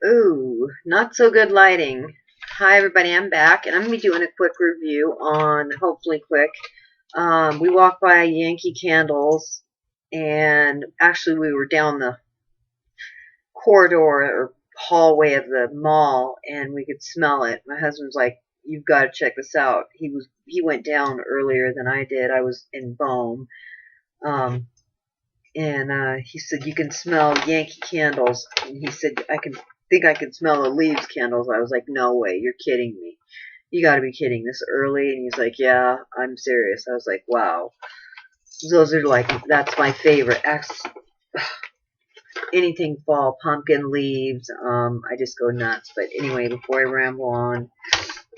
Ooh, not so good lighting. Hi everybody, I'm back and I'm going to be doing a quick review on, hopefully quick. We walked by Yankee Candles and actually we were down the corridor or hallway of the mall and we could smell it. My husband's like, you've got to check this out. He went down earlier than I did. I was in Bohme. Um, and he said you can smell Yankee candles. And he said I can smell the leaves candles. I was like, no way, you're kidding me. You got to be kidding this early. And he's like, yeah, I'm serious. I was like, wow. Those are like, that's my favorite. Anything fall, pumpkin leaves. I just go nuts. But anyway, before I ramble on,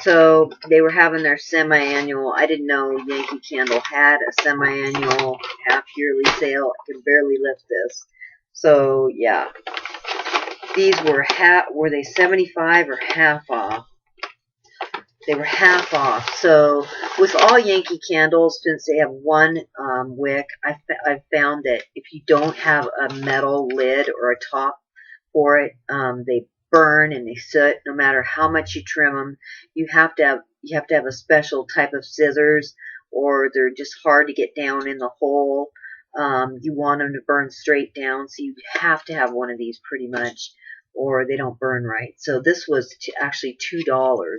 so they were having their semi-annual. I didn't know Yankee Candle had a semi-annual half-yearly sale. I can barely lift this. So yeah, these were they 75 or half off? They were half off. So with all Yankee Candles, since they have one wick, I've found that if you don't have a metal lid or a top for it, they burn and they soot. No matter how much you trim them, you have to have a special type of scissors, or they're just hard to get down in the hole. You want them to burn straight down, so you have to have one of these pretty much, or they don't burn right. So this was actually $2.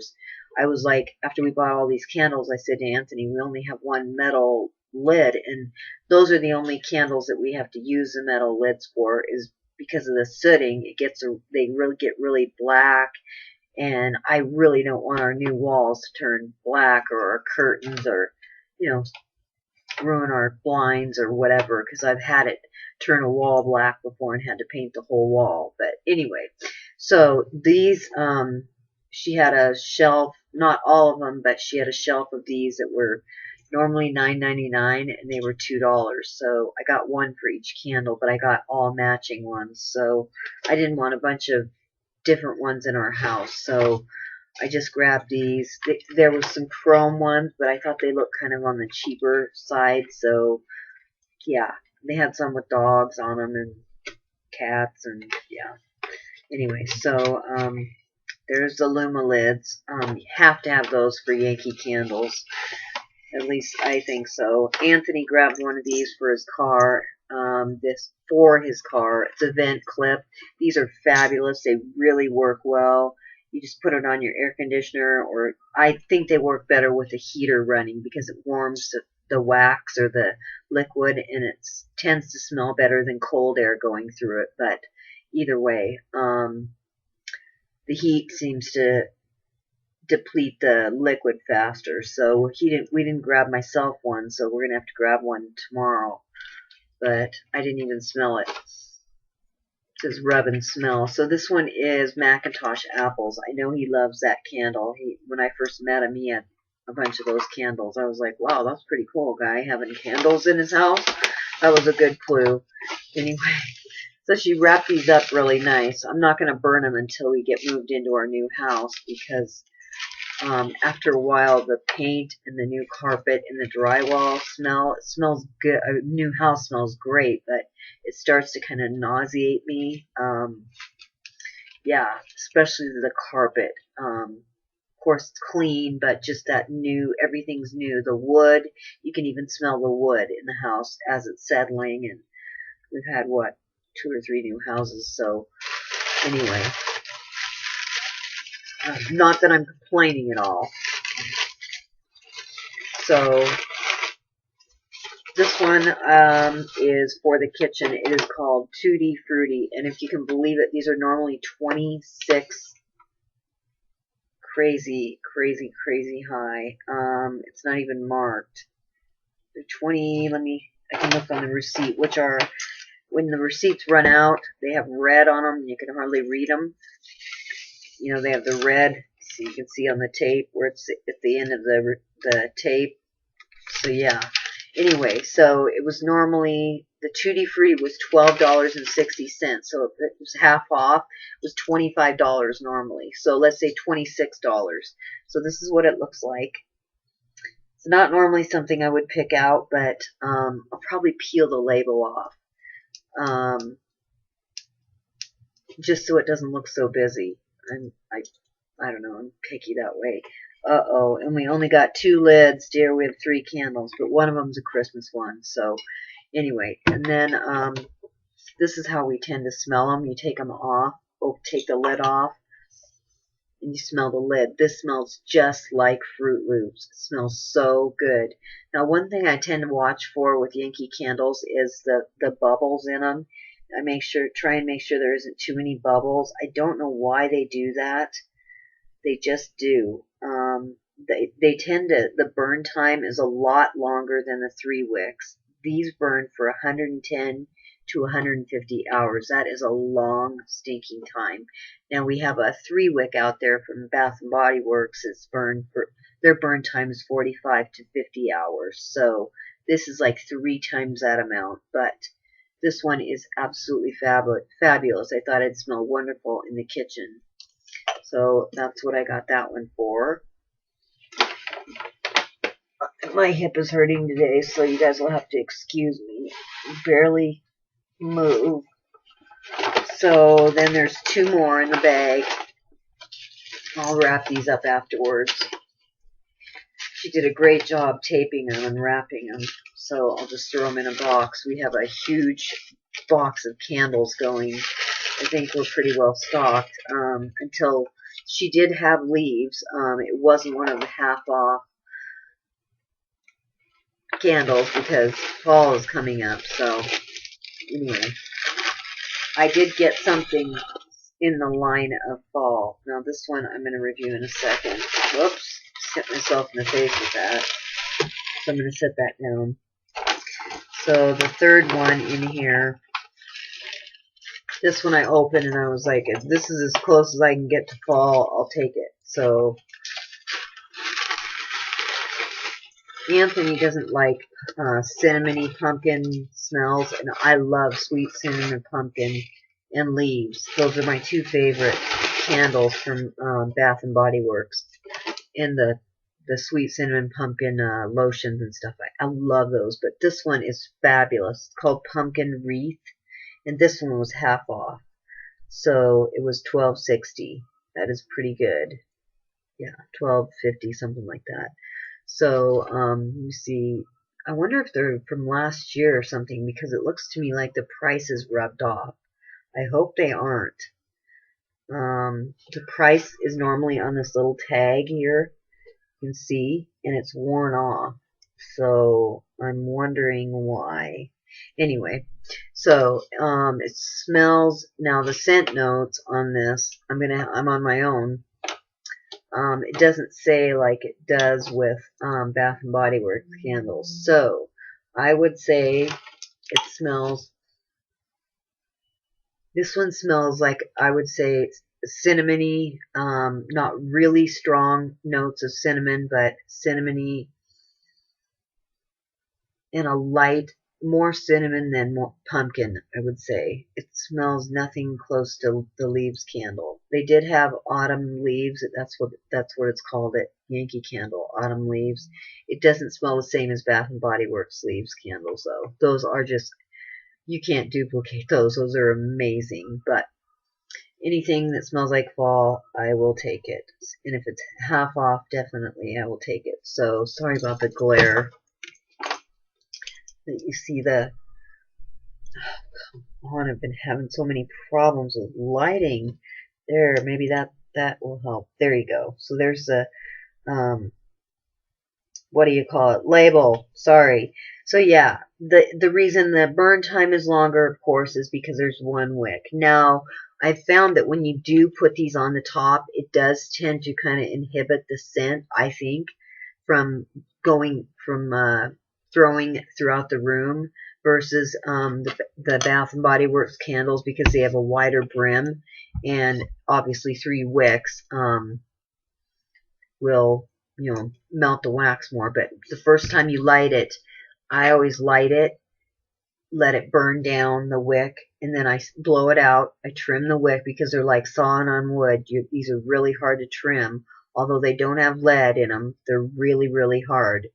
I was like, after we bought all these candles, I said to Anthony, we only have one metal lid, and those are the only candles that we have to use the metal lids for, is because of the sooting. They really get really black, and I really don't want our new walls to turn black, or our curtains, or ruin our blinds or whatever, because I've had it turn a wall black before and had to paint the whole wall. But anyway, so these she had a shelf, not all of them, but she had a shelf of these that were normally $9.99 and they were $2. So I got one for each candle, but I got all matching ones. So I didn't want a bunch of different ones in our house. So I just grabbed these. There was some chrome ones, but I thought they looked kind of on the cheaper side. So yeah, they had some with dogs on them and cats, and yeah. Anyway, so there's the illuma lids. You have to have those for Yankee Candles. At least I think so. Anthony grabbed one of these for his car. It's a vent clip. These are fabulous. They really work well. You just put it on your air conditioner, or I think they work better with the heater running because it warms the wax or the liquid, and it tends to smell better than cold air going through it. But either way, the heat seems to deplete the liquid faster. So we didn't grab myself one, so we're gonna have to grab one tomorrow. But I didn't even smell it. It says rub and smell. So this one is Macintosh apples. I know he loves that candle. When I first met him, he had a bunch of those candles. I was like, wow, that's pretty cool, guy having candles in his house. That was a good clue. Anyway, so she wrapped these up really nice. I'm not going to burn them until we get moved into our new house, because after a while, the paint and the new carpet and the drywall it smells good. A new house smells great, but it starts to kind of nauseate me. Yeah, especially the carpet. Of course, it's clean, but just that everything's new. The wood, you can even smell the wood in the house as it's settling, and we've had, what, 2 or 3 new houses, so anyway. Not that I'm complaining at all. So this one is for the kitchen. It is called Tutti Frutti, and if you can believe it, these are normally 26. Crazy, crazy, crazy high. It's not even marked. They're 20. I can look on the receipt, which are, when the receipts run out, they have red on them. You can hardly read them. They have the red, so you can see on the tape where it's at the end of the tape. So yeah. Anyway, so it was normally, the Tutti Frutti was $12.60. So if it was half off, it was $25 normally. So let's say $26. So this is what it looks like. It's not normally something I would pick out, but I'll probably peel the label off. just so it doesn't look so busy. I don't know, I'm picky that way. Uh-oh, and we only got 2 lids, dear. We have 3 candles, but one of them's a Christmas one. So anyway, and then this is how we tend to smell them. You take them off, take the lid off, and you smell the lid. This smells just like Fruit Loops. It smells so good. Now, one thing I tend to watch for with Yankee candles is the bubbles in them. I try and make sure there isn't too many bubbles. I don't know why they do that. They just do. They tend to, the burn time is a lot longer than the 3 wicks. These burn for 110 to 150 hours. That is a long stinking time. Now we have a 3 wick out there from Bath and Body Works. It's burned for, their burn time is 45 to 50 hours. So this is like 3 times that amount, but this one is absolutely fabulous. I thought it'd smell wonderful in the kitchen. So that's what I got that one for. My hip is hurting today, so you guys will have to excuse me. Barely move. So then there's 2 more in the bag. I'll wrap these up afterwards. She did a great job taping them and wrapping them, so I'll just throw them in a box. We have a huge box of candles going. I think we're pretty well stocked until she did have leaves. It wasn't one of the half-off candles because fall is coming up. So anyway, I did get something in the line of fall. Now this one I'm going to review in a second. Whoops, hit myself in the face with that. So I'm going to set that down. So the third one in here, this one I opened and I was like, if this is as close as I can get to fall, I'll take it. So Anthony doesn't like cinnamony pumpkin smells, and I love sweet cinnamon pumpkin and leaves. Those are my 2 favorite candles from Bath and Body Works. And the sweet cinnamon pumpkin lotions and stuff. I love those, but this one is fabulous. It's called Pumpkin Wreath, and this one was half off. So it was $12.60. That is pretty good. Yeah, $12.50, something like that. So, let me see. I wonder if they're from last year or something, because it looks to me like the price is rubbed off. I hope they aren't. The price is normally on this little tag here, you can see, and it's worn off. So, I'm wondering why. Anyway, so, it smells, now the scent notes on this, I'm on my own. It doesn't say like it does with Bath and Body Works candles. So I would say it smells, this one smells like, I would say it's cinnamony, not really strong notes of cinnamon, but cinnamony and a light, more cinnamon than more pumpkin, I would say. It smells nothing close to the leaves candle. They did have autumn leaves. That's what it's called, it Yankee candle, autumn leaves. It doesn't smell the same as Bath and Body Works leaves candles though. Those are just, you can't duplicate those. Those are amazing. But anything that smells like fall, I will take it. And if it's half off, definitely I will take it. So sorry about the glare. That you see the, oh, come on, I've been having so many problems with lighting. There, maybe that will help. There you go. So there's the, what do you call it? Label. Sorry. So yeah, the reason the burn time is longer, of course, is because there's 1 wick. Now, I found that when you do put these on the top, it does tend to kind of inhibit the scent, I think, from going from throwing throughout the room versus the Bath and Body Works candles, because they have a wider brim and obviously 3 wicks will, you know, melt the wax more. But the first time you light it, I always light it, let it burn down the wick, and then I blow it out. I trim the wick because they're like sawing on wood. These are really hard to trim. Although they don't have lead in them, they're really, really hard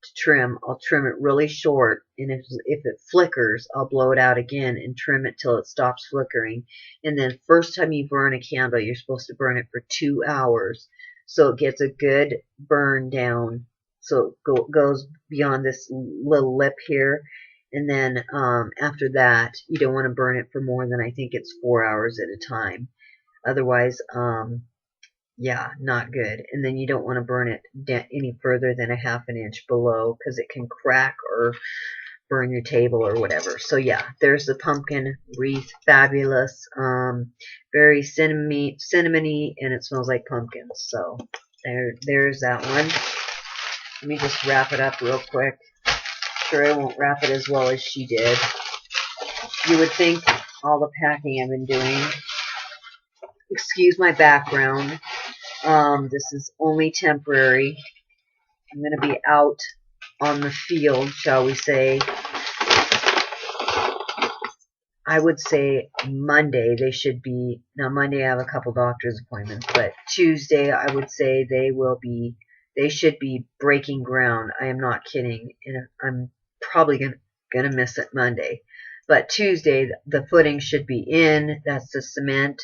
to trim, I'll trim it really short, and if it flickers, I'll blow it out again and trim it till it stops flickering. And then first time you burn a candle, you're supposed to burn it for 2 hours, so it gets a good burn down, so it goes beyond this little lip here. And then after that, you don't want to burn it for more than, I think it's 4 hours at a time. Otherwise, yeah, not good. And then you don't want to burn it any further than a ½ inch below, because it can crack or burn your table or whatever. So yeah, there's the pumpkin wreath. Fabulous. Very cinnamony, and it smells like pumpkins. So there's that one. Let me just wrap it up real quick. Sure, I won't wrap it as well as she did. You would think all the packing I've been doing. Excuse my background. This is only temporary. I'm going to be out on the field, shall we say. I would say Monday they should be. Now Monday I have a couple doctor's appointments, but Tuesday I would say they should be breaking ground. I am not kidding, and I'm probably gonna miss it Monday. But Tuesday the footing should be in. That's the cement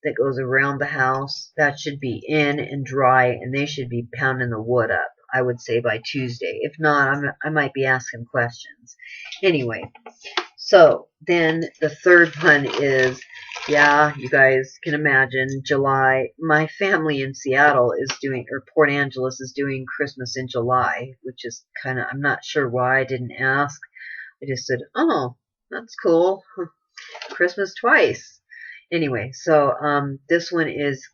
that goes around the house. That should be in and dry, and they should be pounding the wood up, I would say, by Tuesday. If not, I might be asking questions. Anyway, so then the third one is, yeah, you guys can imagine, July. My family in Seattle is doing, or Port Angeles is doing Christmas in July, which is kind of, I'm not sure why I didn't ask. I just said, oh, that's cool. Christmas twice. Anyway, so this one is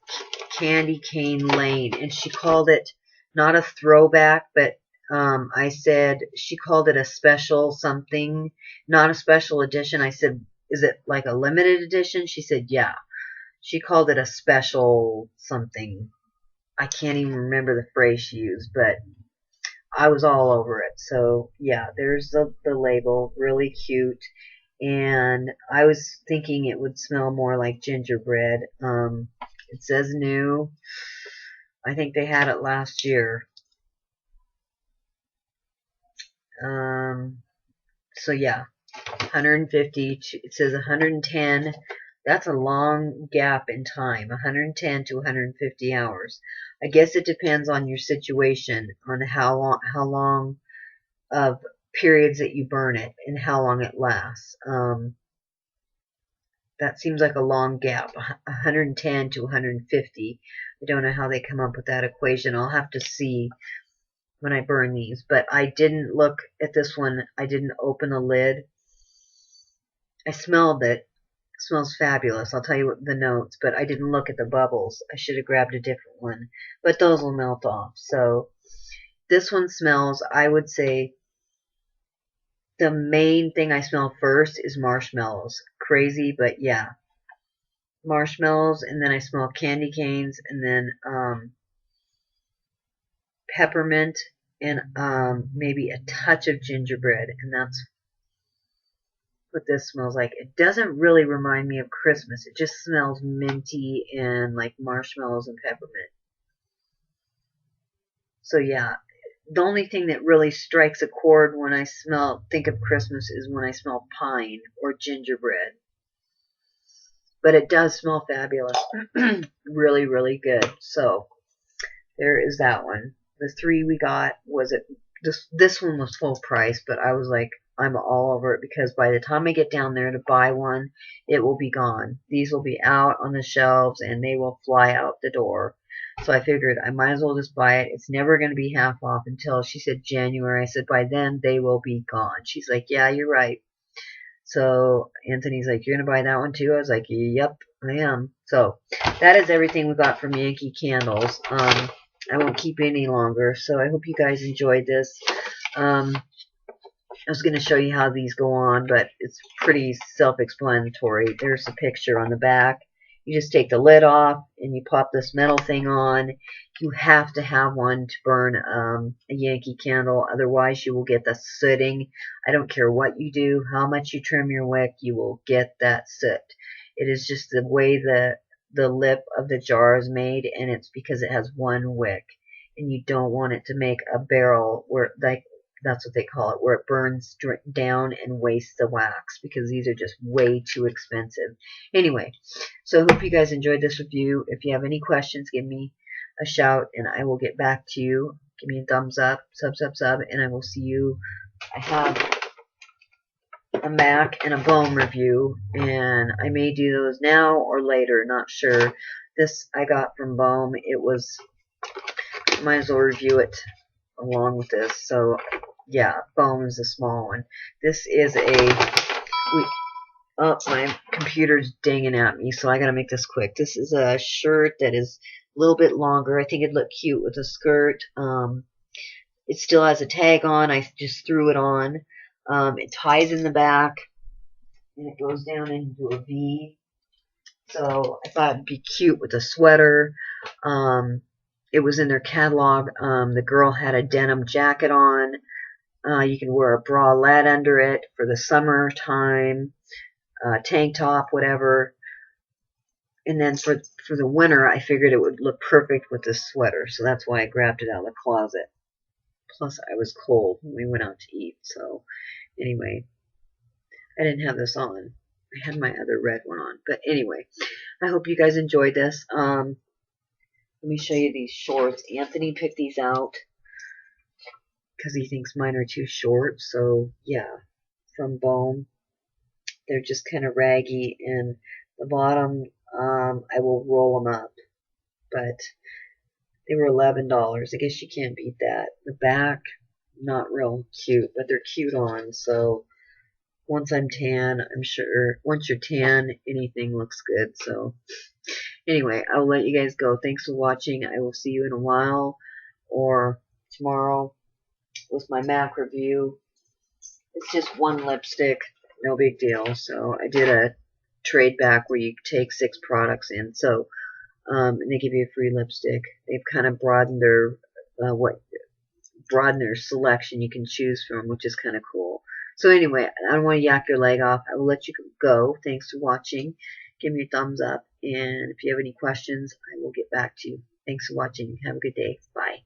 Candy Cane Lane, and she called it not a throwback, but I said she called it a special something, not a special edition. I said, is it like a limited edition? She said, yeah. She called it a special something. I can't even remember the phrase she used, but I was all over it. So yeah, there's the label, really cute. And I was thinking it would smell more like gingerbread. It says new. I think they had it last year. So yeah, 150. It says 110. That's a long gap in time. 110 to 150 hours. I guess it depends on your situation, on how long of periods that you burn it and how long it lasts. That seems like a long gap, 110 to 150. I don't know how they come up with that equation. I'll have to see when I burn these. But I didn't look at this one. I didn't open the lid. I smelled it. It smells fabulous. I'll tell you what the notes, but I didn't look at the bubbles. I should have grabbed a different one. But those will melt off. So this one smells, I would say, the main thing I smell first is marshmallows. Crazy, but yeah. Marshmallows, and then I smell candy canes, and then peppermint, and maybe a touch of gingerbread, and that's what this smells like. It doesn't really remind me of Christmas. It just smells minty and like marshmallows and peppermint. So yeah. The only thing that really strikes a chord when I think of Christmas is when I smell pine or gingerbread. But it does smell fabulous. Really, really good. So there is that one. The three we got was this one was full price, but I was like, I'm all over it, because by the time I get down there to buy one, it will be gone. These will be out on the shelves and they will fly out the door. So I figured I might as well just buy it. It's never going to be half off until, she said, January. I said, by then they will be gone. She's like, yeah, you're right. So Anthony's like, you're going to buy that one too? I was like, yep, I am. So that is everything we got from Yankee Candles. I won't keep any longer. So I hope you guys enjoyed this. I was going to show you how these go on, but it's pretty self-explanatory. There's a picture on the back. You just take the lid off and you pop this metal thing on. You have to have one to burn a Yankee candle. Otherwise, you will get the sooting. I don't care what you do, how much you trim your wick, you will get that soot. It is just the way the lip of the jar is made, and it's because it has one wick. And you don't want it to make a barrel where, like That's what they call it, where it burns down and wastes the wax, because these are just way too expensive. Anyway, so I hope you guys enjoyed this review. If you have any questions, give me a shout and I will get back to you. Give me a thumbs up, sub, and I will see you. I have a Mac and a Bohme review, and I may do those now or later, not sure. This I got from Bohme. It was, might as well review it along with this. So yeah, Bohme is a small one. This is oh, my computer's dinging at me, so I gotta make this quick. This is a shirt that is a little bit longer. I think it'd look cute with a skirt. It still has a tag on. I just threw it on. It ties in the back, and it goes down into a V. So I thought it'd be cute with a sweater. It was in their catalog. The girl had a denim jacket on. You can wear a bralette under it for the summertime, tank top, whatever. And then for the winter, I figured it would look perfect with this sweater. So that's why I grabbed it out of the closet. Plus, I was cold when we went out to eat. So anyway, I didn't have this on. I had my other red one on. But anyway, I hope you guys enjoyed this. Let me show you these shorts. Anthony picked these out because he thinks mine are too short. So yeah, from Bohme. They're just kind of raggy, and the bottom, I will roll them up. But they were $11. I guess you can't beat that. The back, not real cute, but they're cute on. So once I'm tan, I'm sure once you're tan, anything looks good. So anyway, I'll let you guys go. Thanks for watching. I will see you in a while or tomorrow with my MAC review. It's just one lipstick, no big deal. So I did a trade back where you take 6 products in. So and they give you a free lipstick. They've kind of broadened their selection you can choose from, which is kind of cool. So anyway, I don't want to yak your leg off. I will let you go. Thanks for watching. Give me a thumbs up, and if you have any questions, I will get back to you. Thanks for watching. Have a good day. Bye.